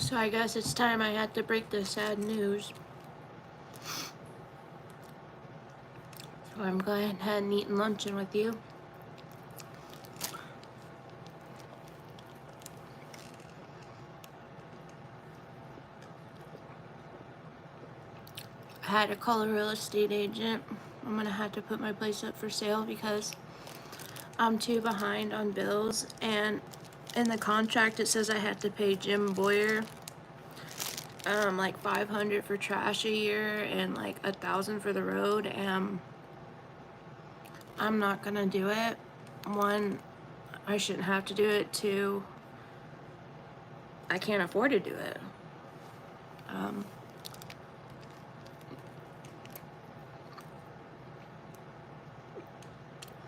So I guess it's time I had to break the sad news. So I'm going ahead and eating luncheon with you. I had to call a real estate agent. I'm gonna have to put my place up for sale because I'm too behind on bills, and in the contract it says I had to pay Jim Boyer like $500 for trash a year and like $1,000 for the road, and I'm not gonna do it. One, I shouldn't have to do it. Two, I can't afford to do it.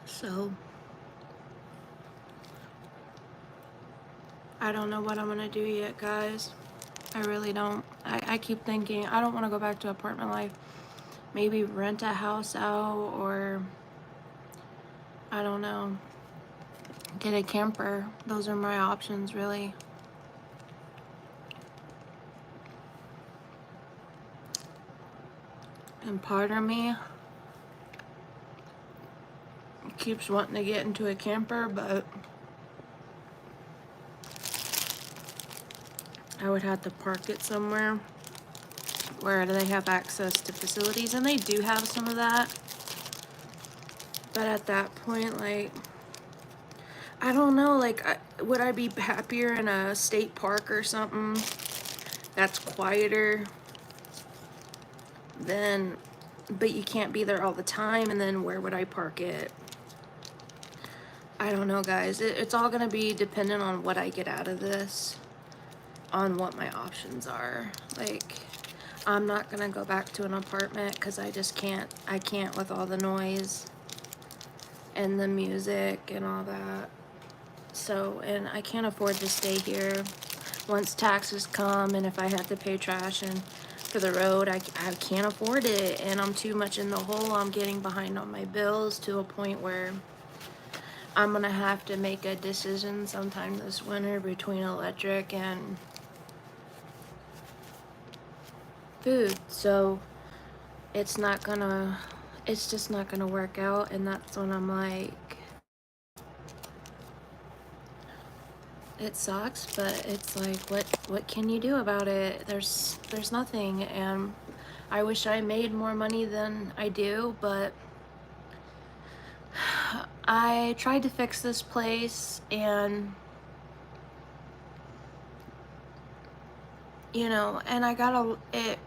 So I don't know what I'm gonna do yet, guys. I really don't. I keep thinking I don't want to go back to apartment life. Maybe rent a house out, or I don't know, get a camper. Those are my options, really. And part of me keeps wanting to get into a camper, but I would have to park it somewhere where they have access to facilities, and they do have some of that. But at that point, like, I don't know, like, would I be happier in a state park or something that's quieter than, but you can't be there all the time, and then where would I park it? I don't know, guys. It's all gonna be dependent on what I get out of this, on what my options are. Like, I'm not gonna go back to an apartment because I just can't. I can't with all the noise and the music and all that. So, and I can't afford to stay here. Once taxes come, and if I have to pay trash and for the road, I can't afford it, and I'm too much in the hole. I'm getting behind on my bills to a point where I'm gonna have to make a decision sometime this winter between electric and food. So it's just not gonna work out, and that's when I'm like, it sucks, but it's like, what can you do about it? There's nothing, and I wish I made more money than I do, but I tried to fix this place, and you know, and I got it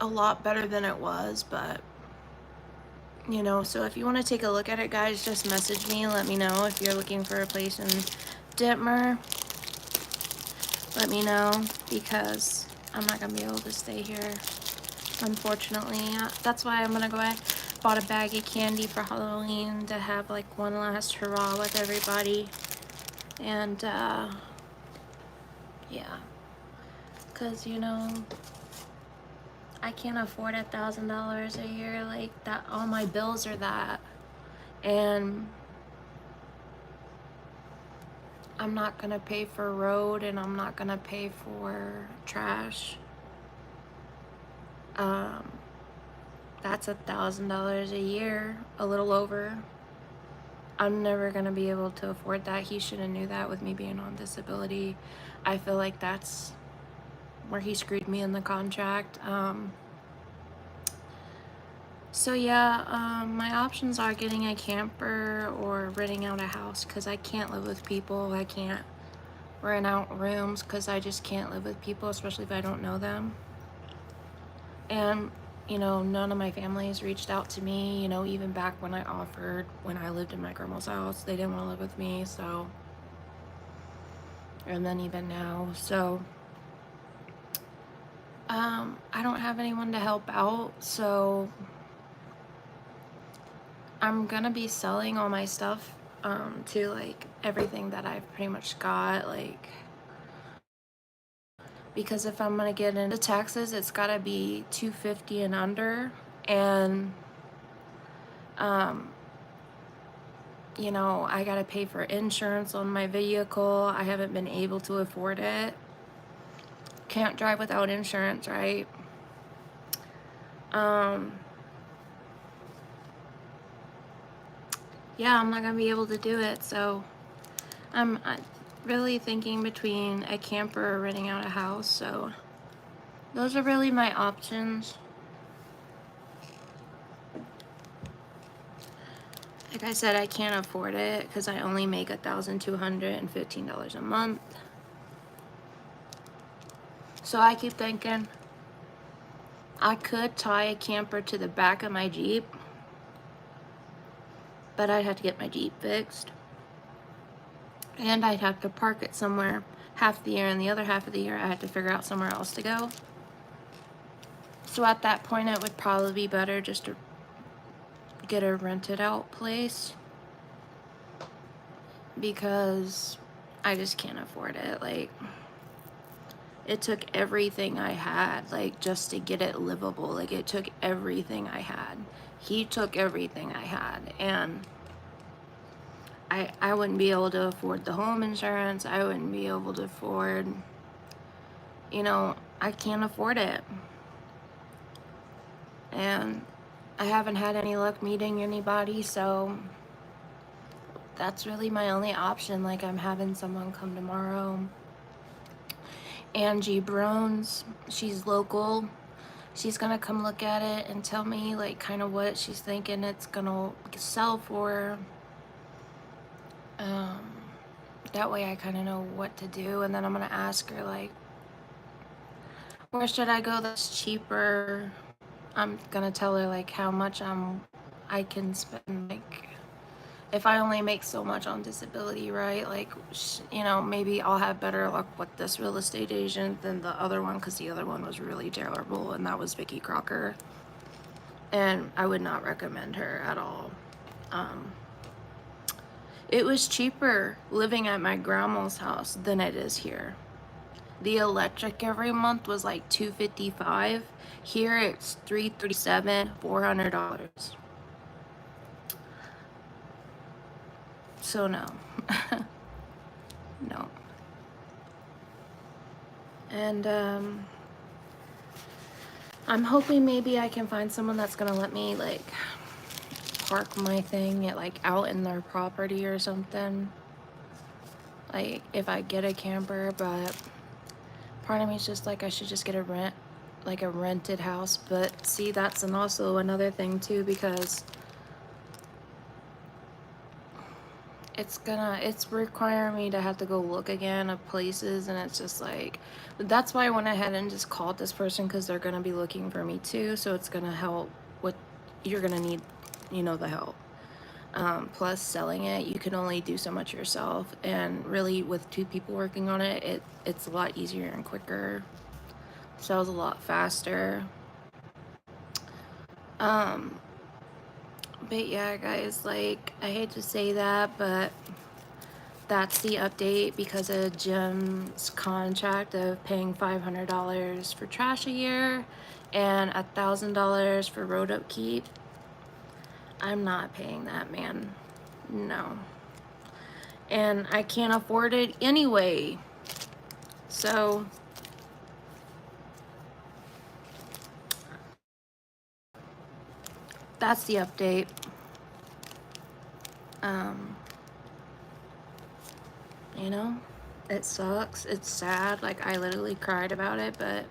a lot better than it was, but you know, so if you want to take a look at it, guys, just message me, let me know. If you're looking for a place in Ditmer, let me know, because I'm not gonna be able to stay here, unfortunately. That's why I'm gonna go ahead, bought a bag of candy for Halloween to have like one last hurrah with everybody. And yeah, because you know, I can't afford $1,000 a year like that. All my bills are that, and I'm not gonna pay for road, and I'm not gonna pay for trash. That's $1,000 a year, a little over. I'm never gonna be able to afford that. He should have knew that with me being on disability. I feel like that's where he screwed me in the contract. So yeah, my options are getting a camper or renting out a house, because I can't live with people. I can't rent out rooms because I just can't live with people, especially if I don't know them. And you know, none of my family has reached out to me, you know, even back when I offered, when I lived in my grandma's house, they didn't want to live with me. So, and then even now, so I don't have anyone to help out, so I'm gonna be selling all my stuff to like everything that I've pretty much got, like, because if I'm gonna get into taxes, it's gotta be $250 and under, and you know, I gotta pay for insurance on my vehicle. I haven't been able to afford it, Can't drive without insurance, right? Yeah, I'm not gonna be able to do it, so I'm really thinking between a camper or renting out a house, so those are really my options. Like I said, I can't afford it because I only make $1,215 a month. So I keep thinking I could tie a camper to the back of my Jeep, but I'd have to get my Jeep fixed. And I'd have to park it somewhere half the year, and the other half of the year I had to figure out somewhere else to go. So at that point it would probably be better just to get a rented out place, because I just can't afford it. Like, it took everything I had, like, just to get it livable. Like, it took everything I had. He took everything I had, and I wouldn't be able to afford the home insurance. I wouldn't be able to afford, you know, I can't afford it. And I haven't had any luck meeting anybody, so that's really my only option. Like, I'm having someone come tomorrow. Angie Brones, she's local. She's gonna come look at it and tell me, like, kind of what she's thinking it's gonna sell for. That way I kind of know what to do, and then I'm gonna ask her, like, where should I go that's cheaper? I'm gonna tell her, like, how much I can spend, like, if I only make so much on disability, right? Like, you know, maybe I'll have better luck with this real estate agent than the other one, because the other one was really terrible, and that was Vicky Crocker. And I would not recommend her at all. It was cheaper living at my grandma's house than it is here. The electric every month was like $255. Here it's $337, $400. So no. No. And I'm hoping maybe I can find someone that's gonna let me, like, park my thing at, like, out in their property or something, like, if I get a camper. But part of me is just like, I should just get a rented house. But see, that's also another thing too, because it's requiring me to have to go look again at places, and it's just like, that's why I went ahead and just called this person, because they're gonna be looking for me too, so it's gonna help with, you're gonna need, you know, the help. Plus, selling it, you can only do so much yourself, and really with two people working on it, it's a lot easier and quicker. Sells a lot faster. But yeah, guys, like, I hate to say that, but that's the update because of Jim's contract of paying $500 for trash a year and $1,000 for road upkeep. I'm not paying that, man. No. And I can't afford it anyway. So that's the update. You know, it sucks. It's sad. Like, I literally cried about it, but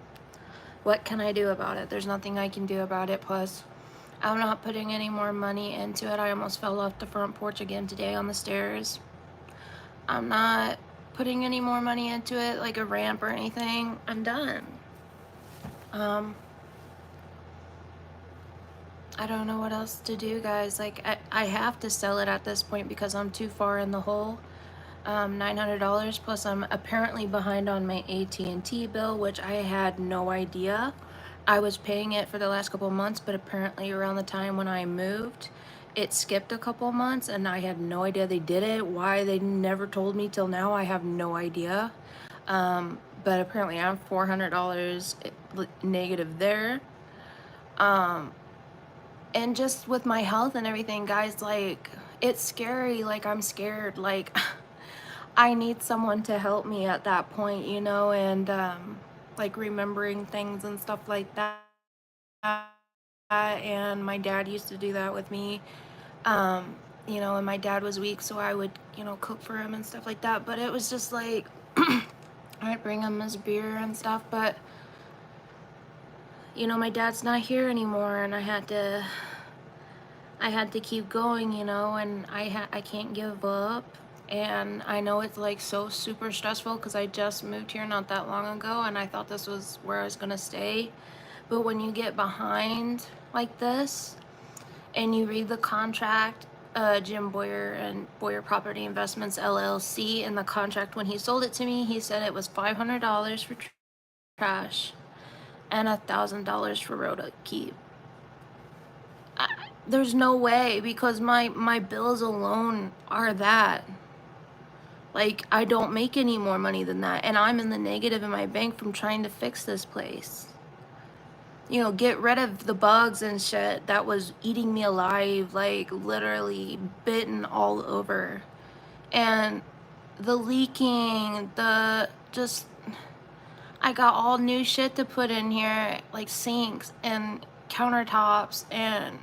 what can I do about it? There's nothing I can do about it. Plus, I'm not putting any more money into it. I almost fell off the front porch again today on the stairs. I'm not putting any more money into it, like a ramp or anything. I'm done. I don't know what else to do, guys. Like, I have to sell it at this point because I'm too far in the hole. $900, plus I'm apparently behind on my AT&T bill, which I had no idea. I was paying it for the last couple months, but apparently around the time when I moved, it skipped a couple months, and I had no idea they did it. Why they never told me till now, I have no idea. But apparently I'm $400 negative there. And just with my health and everything, guys, like, it's scary. Like, I'm scared. Like, I need someone to help me at that point, you know. And like remembering things and stuff like that. And my dad used to do that with me. Um, you know, and my dad was weak, so I would, you know, cook for him and stuff like that. But it was just like, I'd bring him his beer and stuff. But, you know, my dad's not here anymore, and I had to keep going, you know, and I can't give up. And I know it's like so super stressful because I just moved here not that long ago, and I thought this was where I was gonna stay. But when you get behind like this and you read the contract, Jim Boyer and Boyer Property Investments LLC, in the contract when he sold it to me, he said it was $500 for trash and $1,000 for road upkeep. There's no way, because my bills alone are that. Like, I don't make any more money than that, and I'm in the negative in my bank from trying to fix this place. You know, get rid of the bugs and shit that was eating me alive, like literally bitten all over. And the leaking, the just, I got all new shit to put in here, like sinks and countertops and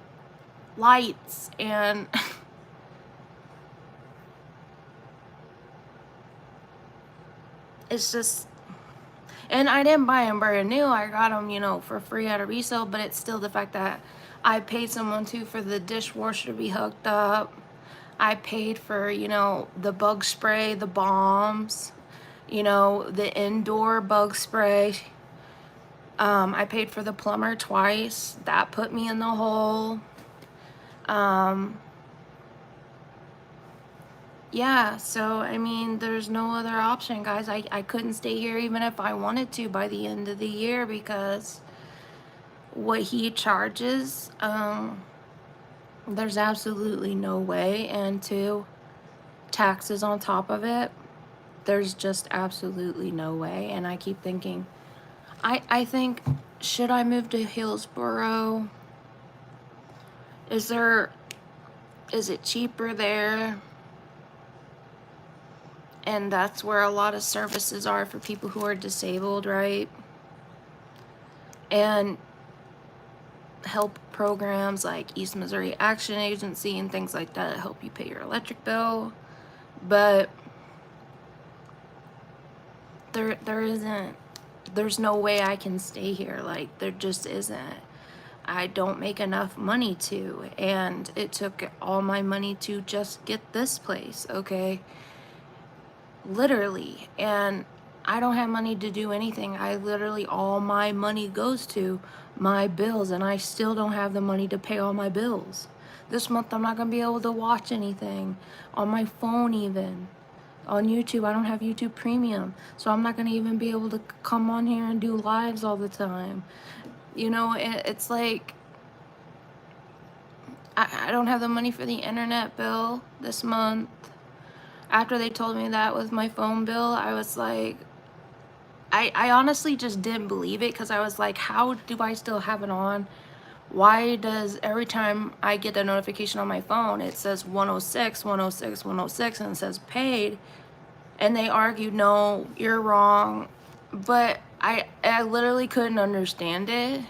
lights and it's just, and I didn't buy them brand new. I got them, you know, for free at a resale, but it's still the fact that I paid someone too for the dishwasher to be hooked up. I paid for, you know, the bug spray, the bombs, you know, the indoor bug spray. I paid for the plumber twice. That put me in the hole. Yeah, so I mean, there's no other option, guys. I couldn't stay here even if I wanted to by the end of the year, because what he charges, there's absolutely no way. And two, taxes on top of it, there's just absolutely no way. And I keep thinking, I think, should I move to Hillsboro? Is it cheaper there? And that's where a lot of services are for people who are disabled, right? And help programs like East Missouri Action Agency and things like that help you pay your electric bill. But there's no way I can stay here. Like, there just isn't. I don't make enough money to, and it took all my money to just get this place, okay? Literally. And I don't have money to do anything. I literally, all my money goes to my bills, and I still don't have the money to pay all my bills. This month I'm not gonna be able to watch anything on my phone, even on YouTube. I don't have YouTube Premium, so I'm not gonna even be able to come on here and do lives all the time. You know, it's like, I don't have the money for the internet bill this month. After they told me that with my phone bill, I was like, I honestly just didn't believe it, because I was like, how do I still have it on? Why does every time I get a notification on my phone, it says 106, 106, 106, and it says paid? And they argued, no, you're wrong. But I literally couldn't understand it.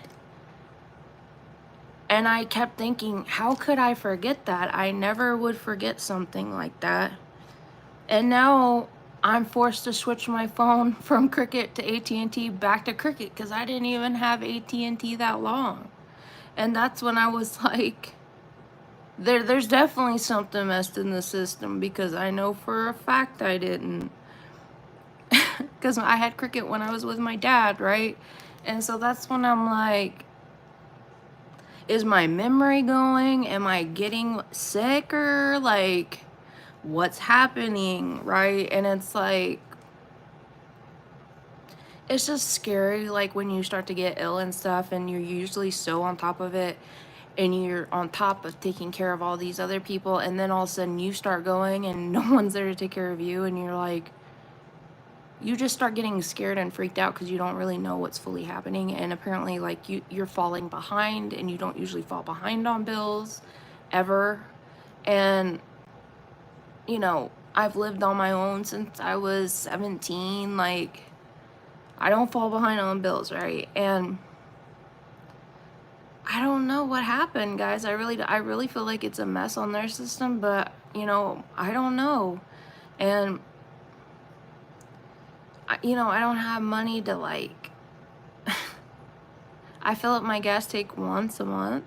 And I kept thinking, how could I forget that? I never would forget something like that. And now I'm forced to switch my phone from Cricket to AT&T back to Cricket, because I didn't even have AT&T that long. And that's when I was like, there's definitely something messed in the system, because I know for a fact I didn't. Because I had Cricket when I was with my dad, right? And so that's when I'm like, is my memory going? Am I getting sicker? Like, what's happening, right? And it's like, it's just scary, like when you start to get ill and stuff, and you're usually so on top of it, and you're on top of taking care of all these other people, and then all of a sudden you start going and no one's there to take care of you, and you're like, you just start getting scared and freaked out because you don't really know what's fully happening. And apparently, like, you're falling behind, and you don't usually fall behind on bills ever. And you know, I've lived on my own since I was 17. Like, I don't fall behind on bills, right? And I don't know what happened, guys. I really feel like it's a mess on their system, but you know, I don't know. And you know, I don't have money to like I fill up my gas tank once a month.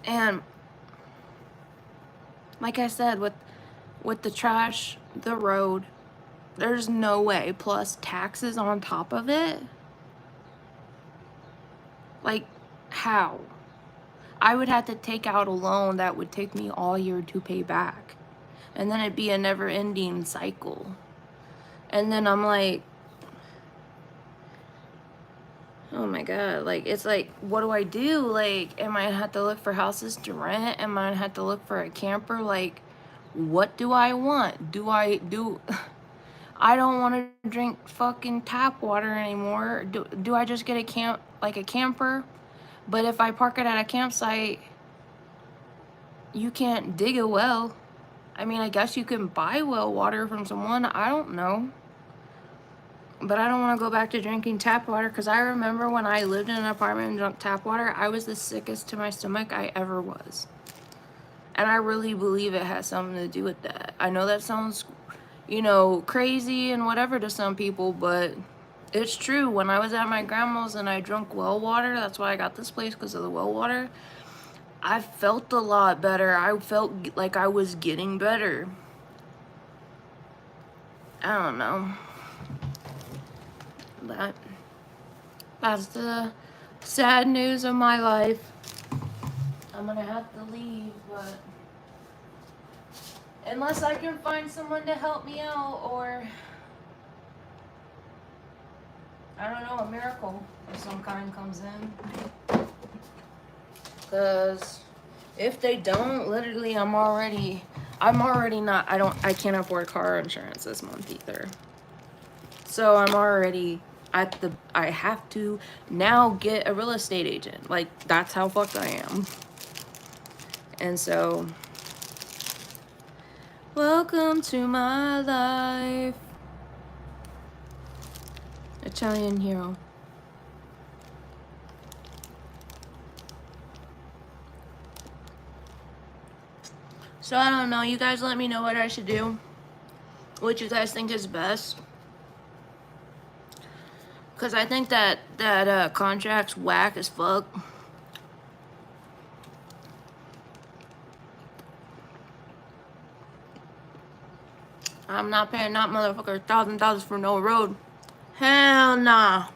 And like I said, with the trash, the road, there's no way, plus taxes on top of it. Like, how? I would have to take out a loan that would take me all year to pay back. And then it'd be a never-ending cycle. And then I'm like, oh my God, like, it's like, what do I do? Like, am I gonna have to look for houses to rent? Am I gonna have to look for a camper? Like, what do I want? I don't want to drink fucking tap water anymore. Do I just get a camper? But if I park it at a campsite, you can't dig a well. I mean, I guess you can buy well water from someone. I don't know. But I don't want to go back to drinking tap water, because I remember when I lived in an apartment and drank tap water, I was the sickest to my stomach I ever was. And I really believe it has something to do with that. I know that sounds, you know, crazy and whatever to some people, but it's true. When I was at my grandma's and I drank well water, that's why I got this place, because of the well water, I felt a lot better. I felt like I was getting better. I don't know. That's the sad news of my life. I'm gonna have to leave, but unless I can find someone to help me out, or I don't know, a miracle of some kind comes in. Because if they don't, literally I'm already not, I can't afford car insurance this month either. So I'm already I have to now get a real estate agent. Like, that's how fucked I am. And so, welcome to my life, Italian hero. So I don't know, you guys let me know what I should do. What you guys think is best. Because I think that contract's whack as fuck. I'm not paying that motherfucker $1,000 for no road. Hell nah.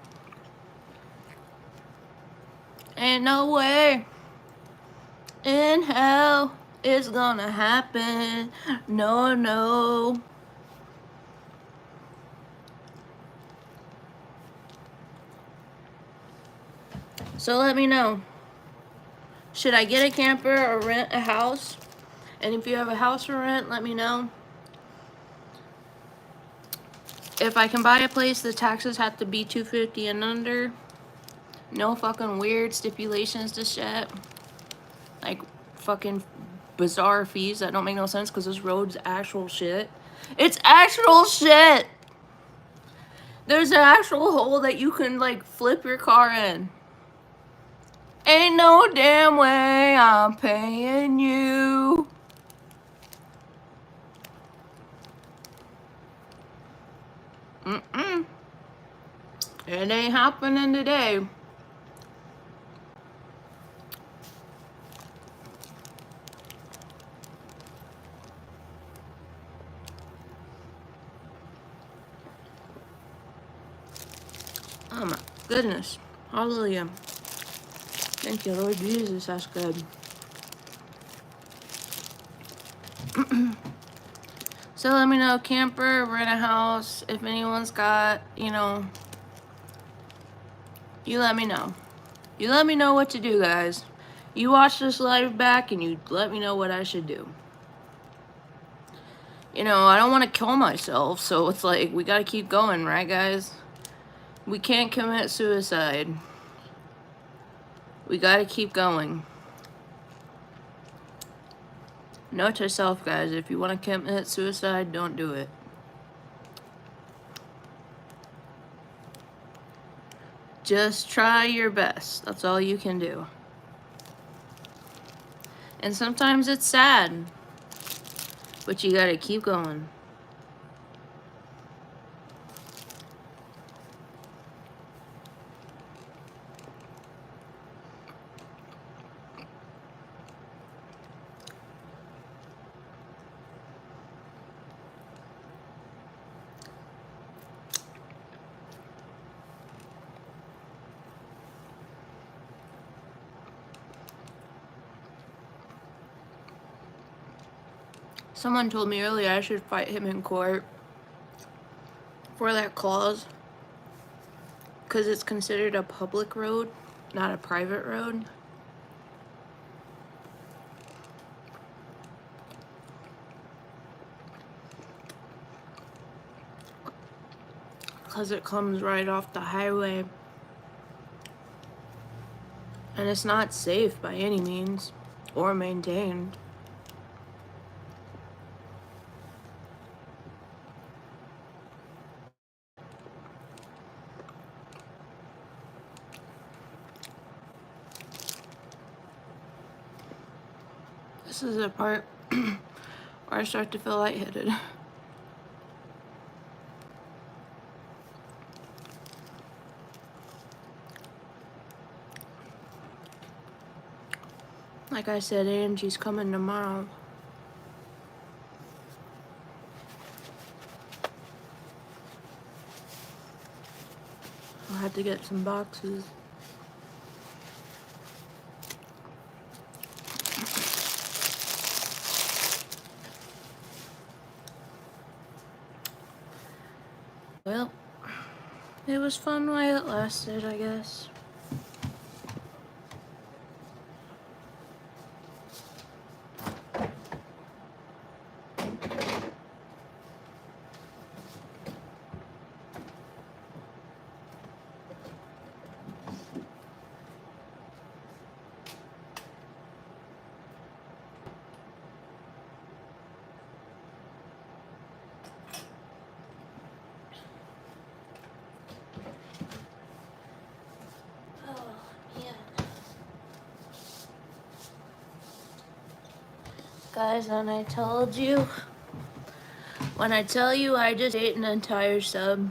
Ain't no way in hell it's gonna happen. No, no. So let me know. Should I get a camper or rent a house? And if you have a house for rent, let me know. If I can buy a place, the taxes have to be $250 and under. No fucking weird stipulations to shit. Like fucking bizarre fees that don't make no sense, because this road's actual shit. It's actual shit! There's an actual hole that you can like flip your car in. Ain't no damn way I'm paying you. Mm-mm. It ain't happening today. Oh my goodness. Hallelujah. Thank you, Lord Jesus. That's good. So let me know, camper, rent a house. If anyone's got, you know, you let me know. You let me know what to do, guys. You watch this live back and you let me know what I should do. You know, I don't want to kill myself, so it's like, we gotta keep going, right, guys? We can't commit suicide. We gotta keep going. Note to self, guys, if you want to commit suicide, don't do it. Just try your best. That's all you can do. And sometimes it's sad, but you gotta keep going. Someone told me earlier I should fight him in court for that clause, because it's considered a public road, not a private road. Because it comes right off the highway. And it's not safe by any means, or maintained. This is the part where I start to feel lightheaded. Like I said, Angie's coming tomorrow. I'll have to get some boxes. Well, it was fun while it lasted, I guess. Guys, when I tell you I just ate an entire sub.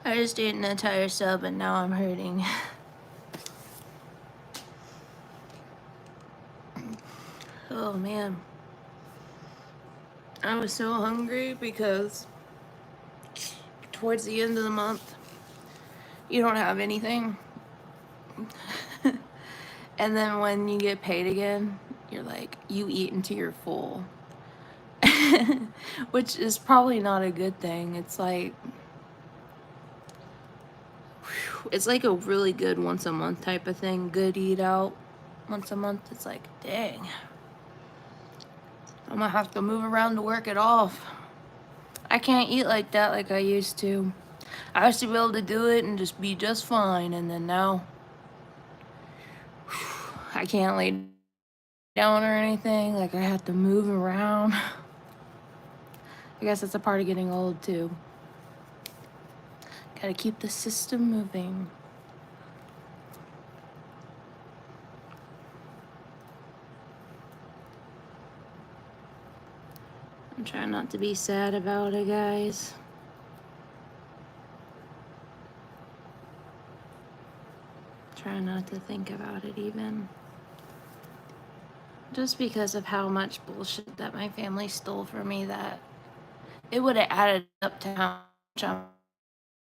I just ate an entire sub and now I'm hurting. Oh man. I was so hungry because towards the end of the month, you don't have anything. And then when you get paid again, you're like, you eat until you're full. Which is probably not a good thing. It's like a really good once a month type of thing. Good eat out once a month. It's like, dang. I'm gonna have to move around to work it off. I can't eat like that like I used to. I used to be able to do it and just be just fine, and then now I can't lay down or anything. Like, I have to move around. I guess that's a part of getting old too. Gotta keep the system moving. I'm trying not to be sad about it, guys. Trying not to think about it even. Just because of how much bullshit that my family stole from me, that it would have added up to how much I'm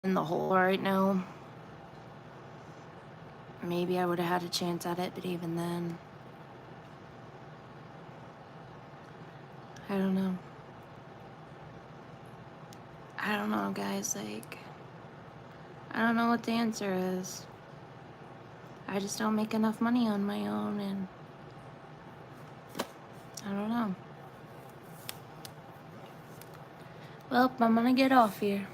in the hole right now. Maybe I would have had a chance at it, but even then, I don't know. I don't know, guys. Like, I don't know what the answer is. I just don't make enough money on my own, and I don't know. Well, I'm gonna get off here.